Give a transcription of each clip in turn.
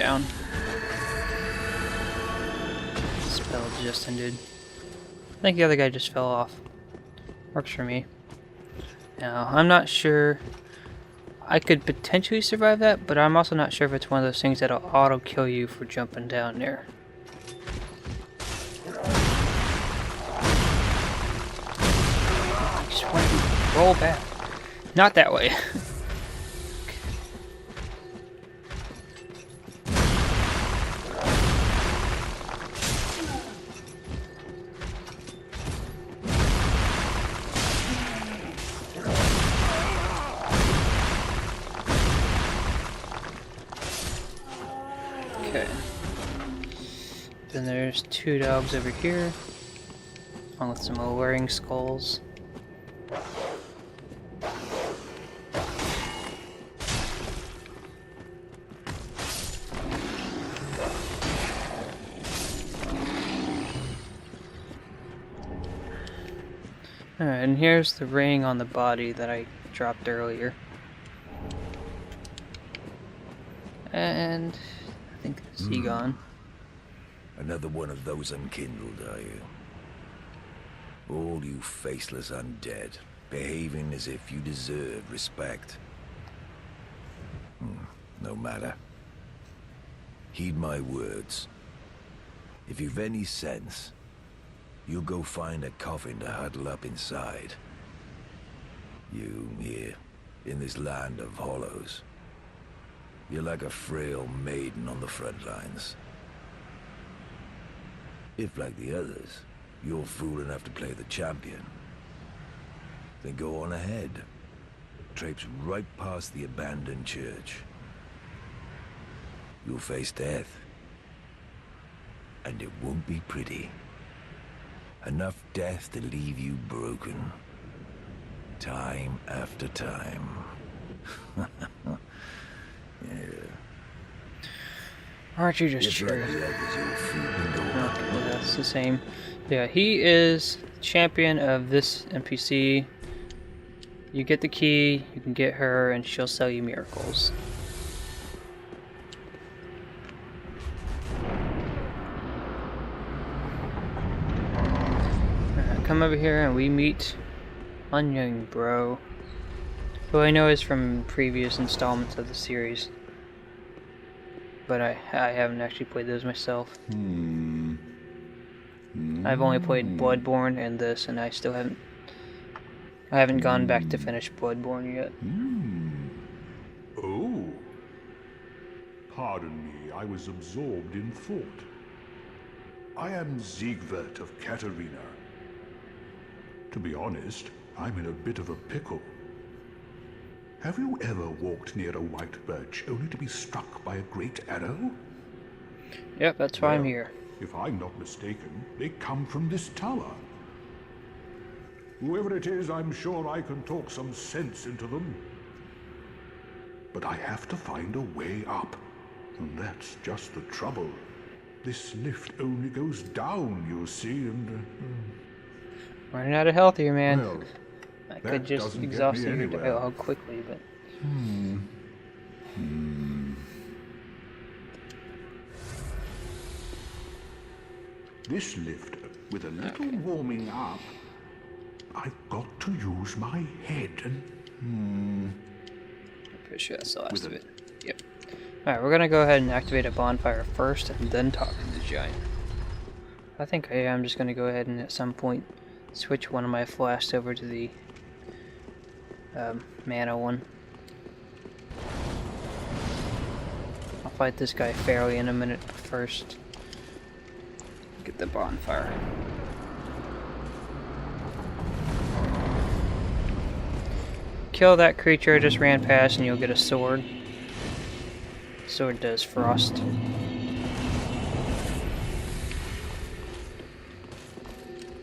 down. Spell just ended. I think the other guy just fell off. Works for me. Now, I'm not sure. I could potentially survive that, but I'm also not sure if it's one of those things that'll auto-kill you for jumping down there. I just want to roll back. Not that way. Okay. Then there's two dogs over here, along with some alluring skulls. Alright, and here's the ring on the body that I dropped earlier. And I think it's gone. Another one of those unkindled, are you? All you faceless undead, behaving as if you deserve respect. No matter. Heed my words. If you've any sense, you'll go find a coffin to huddle up inside. You, here, in this land of hollows. You're like a frail maiden on the front lines. If, like the others, you're fool enough to play the champion, then go on ahead. Traipse right past the abandoned church. You'll face death. And it won't be pretty. Enough death to leave you broken. Time after time. Yeah. Aren't you just cheering? Yeah, it's the same. Yeah, he is champion of this NPC. You get the key, you can get her, and she'll sell you miracles. Come over here and we meet Onion Bro, who I know is from previous installments of the series, but I haven't actually played those myself. I've only played Bloodborne and this, and I haven't gone back to finish Bloodborne yet. Oh. Pardon me, I was absorbed in thought. I am Siegwart of Katarina. To be honest, I'm in a bit of a pickle. Have you ever walked near a white birch only to be struck by a great arrow? Yep, that's why I'm here. If I'm not mistaken, they come from this tower. Whoever it is, I'm sure I can talk some sense into them. But I have to find a way up. And that's just the trouble. This lift only goes down, you see, and... Running out of health here, man. Well, I could just exhaust your dialogue quickly, but... This lift, with a little warming up, I've got to use my head and... I'm pretty sure that's the last of it. Yep. Alright, we're gonna go ahead and activate a bonfire first, and then talk to the giant. I think I am just gonna go ahead and at some point switch one of my flasks over to the mana one. I'll fight this guy fairly in a minute, but first get the bonfire. Kill that creature I just ran past and you'll get a sword. Sword does frost.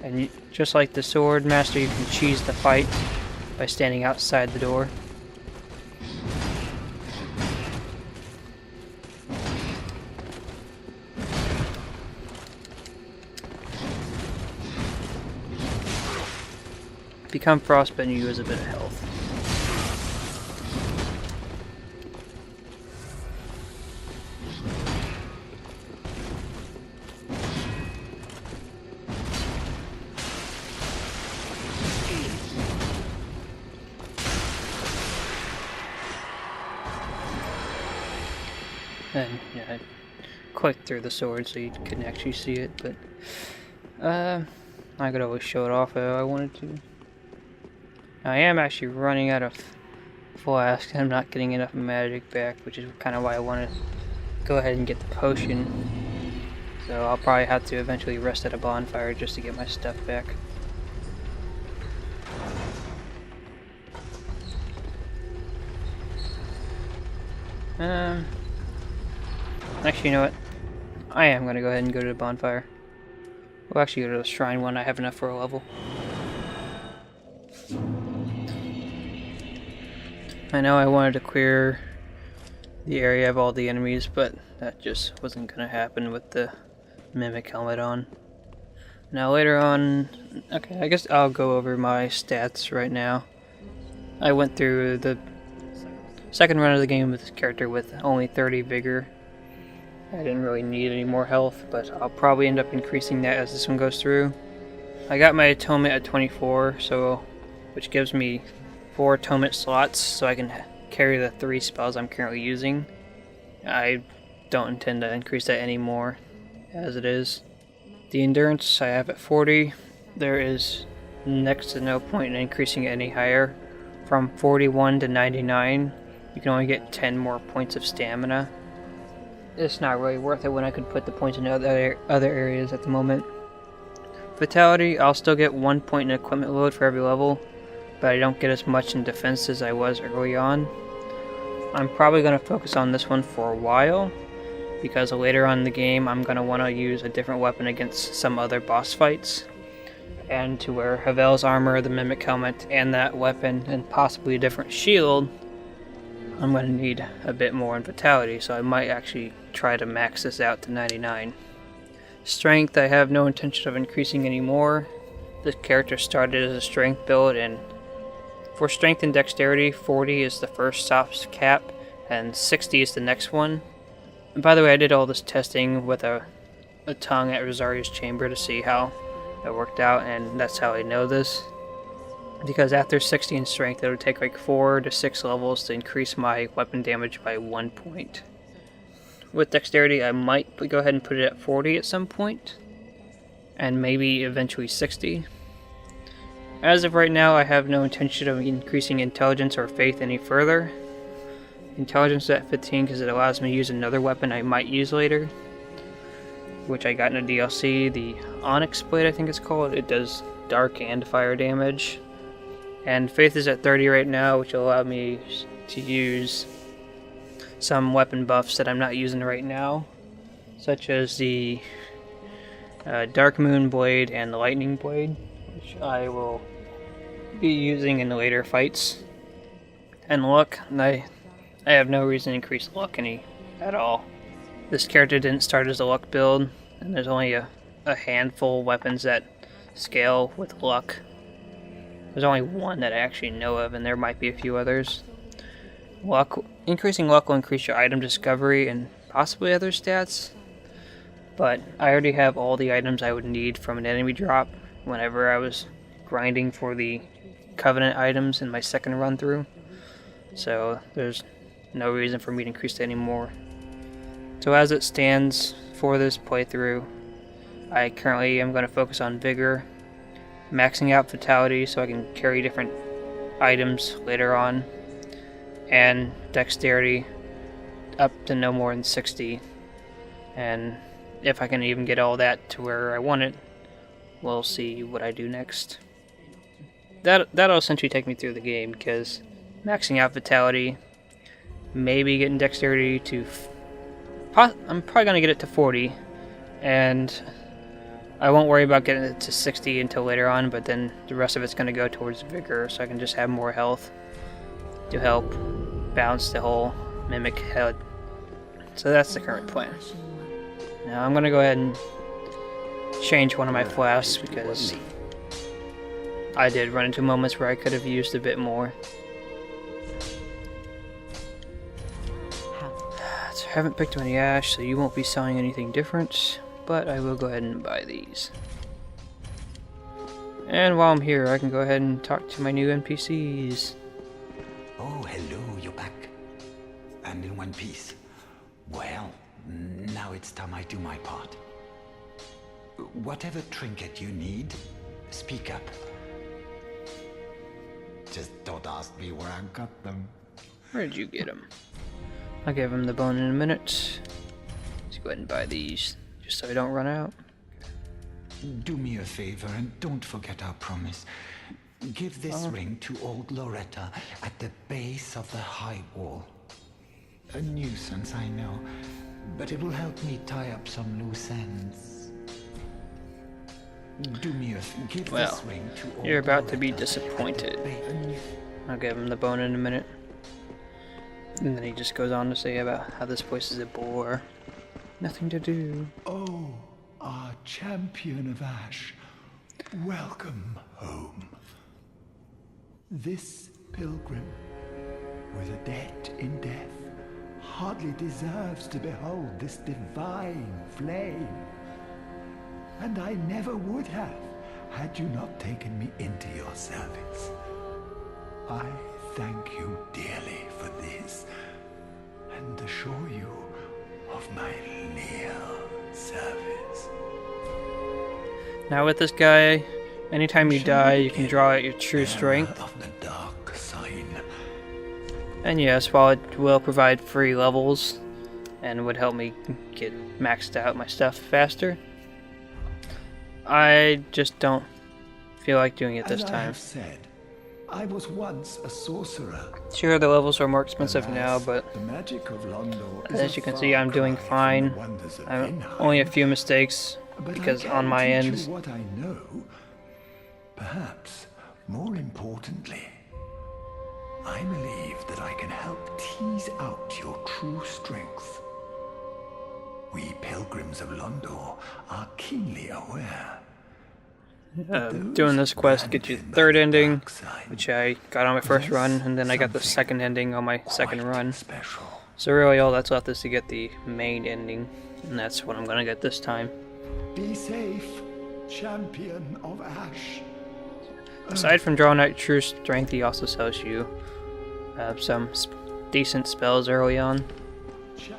And just like the sword master, you can cheese the fight by standing outside the door. Become frostbitten, you lose a bit of health. And yeah, I clicked through the sword so you couldn't actually see it, but I could always show it off if I wanted to. I am actually running out of flasks and I'm not getting enough magic back, which is kind of why I want to go ahead and get the potion. So I'll probably have to eventually rest at a bonfire just to get my stuff back. Actually, you know what? I am going to go ahead and go to the bonfire. We'll actually go to the shrine when I have enough for a level. I know I wanted to clear the area of all the enemies, but that just wasn't going to happen with the Mimic helmet on. Now later on, okay, I guess I'll go over my stats right now. I went through the second run of the game with this character with only 30 vigor. I didn't really need any more health, but I'll probably end up increasing that as this one goes through. I got my atonement at 24, so which gives me 4 atonement slots, so I can carry the 3 spells I'm currently using. I don't intend to increase that anymore, as it is. The endurance I have at 40. There is next to no point in increasing it any higher. From 41 to 99, you can only get 10 more points of stamina. It's not really worth it when I could put the points in other areas at the moment. Vitality, I'll still get 1 point in equipment load for every level, but I don't get as much in defense as I was early on. I'm probably going to focus on this one for a while, because later on in the game I'm going to want to use a different weapon against some other boss fights. And to wear Havel's armor, the Mimic helmet, and that weapon, and possibly a different shield, I'm going to need a bit more in Vitality, so I might actually try to max this out to 99. Strength, I have no intention of increasing anymore. This character started as a strength build, and for strength and dexterity, 40 is the first soft cap, and 60 is the next one. And by the way, I did all this testing with a tongue at Rosario's chamber to see how it worked out, and that's how I know this. Because after 60 in strength, it would take like 4 to 6 levels to increase my weapon damage by 1 point. With dexterity, I might go ahead and put it at 40 at some point, and maybe eventually 60. As of right now, I have no intention of increasing intelligence or faith any further. Intelligence is at 15 because it allows me to use another weapon I might use later, which I got in a DLC, the Onyx Blade I think it's called. It does dark and fire damage. And faith is at 30 right now, which will allow me to use some weapon buffs that I'm not using right now, such as the Dark Moon Blade and the Lightning Blade, which I will be using in the later fights. And luck, I have no reason to increase luck any at all. This character didn't start as a luck build, and there's only a handful of weapons that scale with luck. There's only one that I actually know of, and there might be a few others. Increasing luck will increase your item discovery and possibly other stats, but I already have all the items I would need from an enemy drop whenever I was grinding for the Covenant items in my second run through, so there's no reason for me to increase it anymore. So as it stands for this playthrough, I currently am going to focus on Vigor, maxing out Vitality so I can carry different items later on, and Dexterity up to no more than 60, and if I can even get all that to where I want it, we'll see what I do next. That'll essentially take me through the game, because maxing out Vitality, maybe getting Dexterity to I'm probably going to get it to 40, and I won't worry about getting it to 60 until later on, but then the rest of it's going to go towards Vigor, so I can just have more health to help balance the whole Mimic head. So that's the current plan. Now I'm going to go ahead and change one of my flasks, because I did run into moments where I could have used a bit more. So I haven't picked up any ash, so you won't be selling anything different, but I will go ahead and buy these. And while I'm here, I can go ahead and talk to my new NPCs. Oh, hello, you're back. And in one piece. Well, now it's time I do my part. Whatever trinket you need, speak up. Just don't ask me where I got them. Where did you get them? I'll give him the bone in a minute. Let's go ahead and buy these, just so I don't run out. Do me a favor and don't forget our promise. Give this ring to old Loretta at the base of the high wall. A nuisance, I know, but it will help me tie up some loose ends. Do me a give this ring to old You're about to be Loretta disappointed. I'll give him the bone in a minute. And then he just goes on to say about how this place is a bore. Nothing to do. Oh, our champion of Ash. Welcome home. This pilgrim, with a debt in death, hardly deserves to behold this divine flame. And I never would have, had you not taken me into your service. I thank you dearly for this, and assure you of my leal service. Now with this guy, anytime you die, you can draw out your true strength. Of the dark sign. And yes, while it will provide free levels and would help me get maxed out my stuff faster, I just don't feel like doing it this As I time. have said, I was once a sorcerer. Sure, the levels are more expensive Alas, now, but the magic of Londor is as a you can far see, I'm doing cry from fine. the wonders of I'm Vinheim. only a few mistakes But because I on my can end, teach you what I know. Perhaps more importantly, I believe that I can help tease out your true strength. We pilgrims of Londor are keenly aware. doing this quest gets you the third ending, which I got on my first run, and then I got the second ending on my second run. Special. So really all that's left is to get the main ending, and that's what I'm gonna get this time. Be safe, champion of Ash. Aside from drawing out true strength, he also sells you some decent spells early on,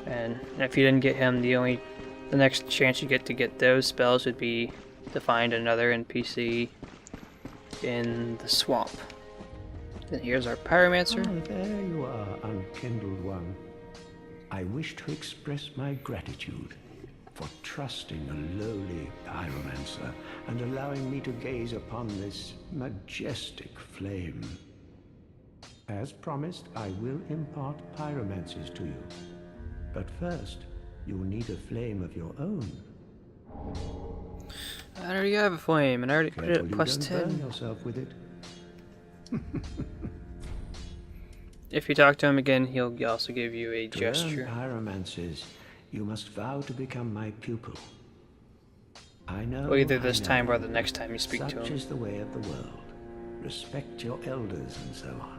and if you didn't get him, the next chance you get to get those spells would be to find another NPC in the swamp. Then here's our pyromancer. Ah, there you are, unkindled one. I wish to express my gratitude for trusting a lowly pyromancer and allowing me to gaze upon this majestic flame. As promised, I will impart pyromancies to you. But first, you'll need a flame of your own. I already have a flame, and I already put it Careful at you plus don't 10. burn yourself with it. If you talk to him again, he'll also give you a To gesture. learn pyromancies, you must vow to become my pupil. I know. Well, either I this know. time or the next time you speak Such to him. is the way of the world. Respect your elders and so on.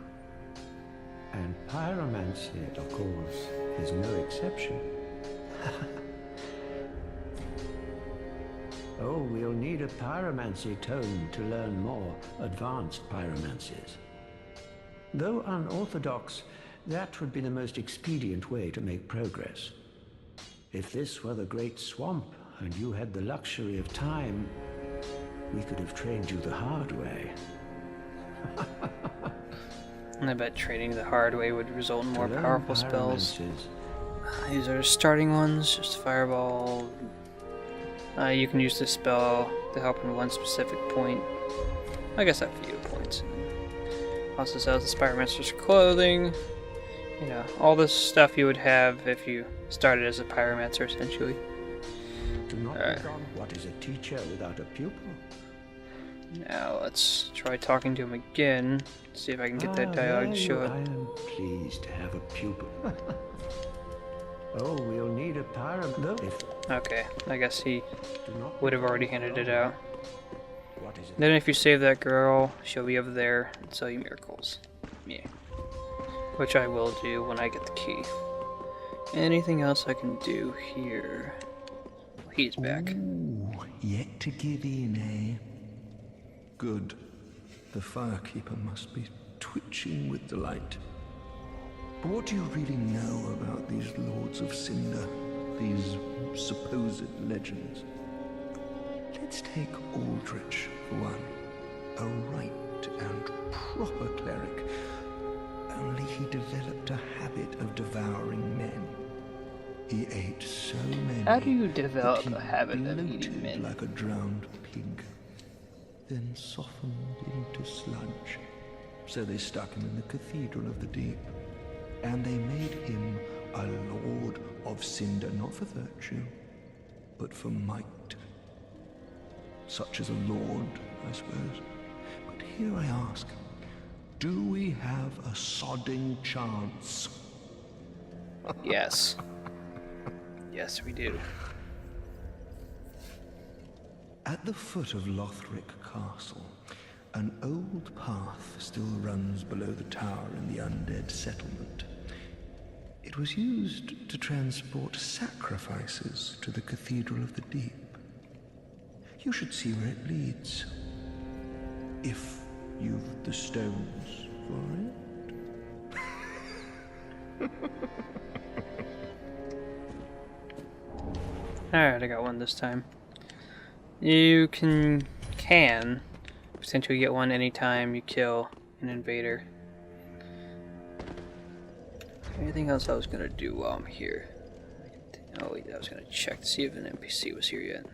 And pyromancy, of course, is no exception. Oh, we'll need a pyromancy tome to learn more advanced pyromancies. Though unorthodox, that would be the most expedient way to make progress. If this were the Great Swamp, and you had the luxury of time, we could have trained you the hard way. And I bet training the hard way would result in more To learn powerful spells. pyromancies, These are starting ones, just fireball. You can use this spell to help in one specific point. I guess a few points. Also sells the Pyromancer's clothing. You know, all this stuff you would have if you started as a Pyromancer, essentially. do not Alright. look on what is a teacher without a pupil. Now let's try talking to him again. See if I can get that dialogue there to show you- up. I am pleased to have a pupil. Oh, we'll need a pyromancer. Okay, I guess he Do not would have already handed it out. What is it? Then if you save that girl, she'll be over there and sell you miracles. Yeah. Which I will do when I get the key. Anything else I can do here? He's back. Ooh, yet to give in, eh? Good. The firekeeper must be twitching with delight. But what do you really know about these Lords of Cinder? These supposed legends? Let's take Aldrich for one. A right and proper cleric. Only he developed a habit of devouring men. He ate so many. How do you develop that he a habit of bloated eating men? like a drowned pig, then softened into sludge. So they stuck him in the Cathedral of the Deep, and they made him a Lord of Cinder, not for virtue, but for might. Such as a lord, I suppose. But here I ask, do we have a sodding chance? Yes. Yes, we do. At the foot of Lothric Castle, an old path still runs below the tower in the undead settlement. It was used to transport sacrifices to the Cathedral of the Deep. You should see where it leads. If you've the stones for it. Alright, I got one this time. You can potentially get one anytime you kill an invader. Anything else I was gonna do while I'm here? Oh wait, I was gonna check to see if an NPC was here yet.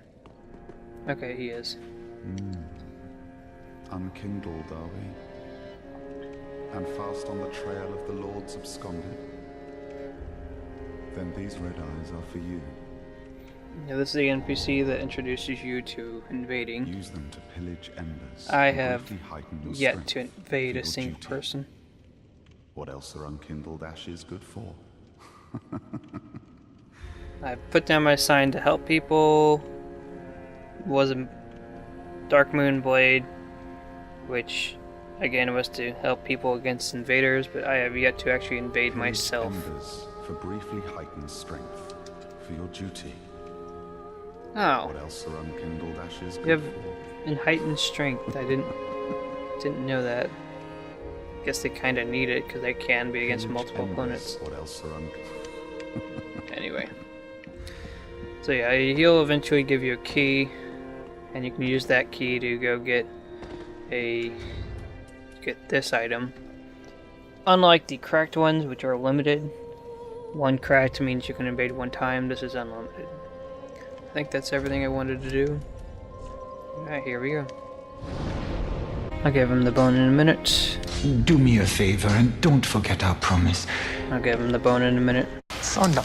Okay, he is. Unkindled, are we? And fast on the trail of the Lords absconded? Then these red eyes are for you. Yeah, this is the NPC that introduces you to invading. Use them to pillage embers. I and have briefly heighten your yet strength to invade for a your single duty. person. What else are unkindled ashes good for? I put down my sign to help people. Was a Dark Moon Blade, which again was to help people against invaders, but I have yet to actually invade Pillage myself. embers for briefly heightened strength for your duty. Oh, What else are unkindled ashes you good have for? in heightened strength. I didn't know that. Guess they kind of need it because they can be against Pillage multiple embers. opponents. What else are Anyway, so yeah, he'll eventually give you a key, and you can use that key to go get this item. Unlike the cracked ones, which are limited, one cracked means you can invade one time. This is unlimited. I think that's everything I wanted to do. Alright, here we go. I'll give him the bone in a minute. Do me a favor and don't forget our promise. I'll give him the bone in a minute. Son of a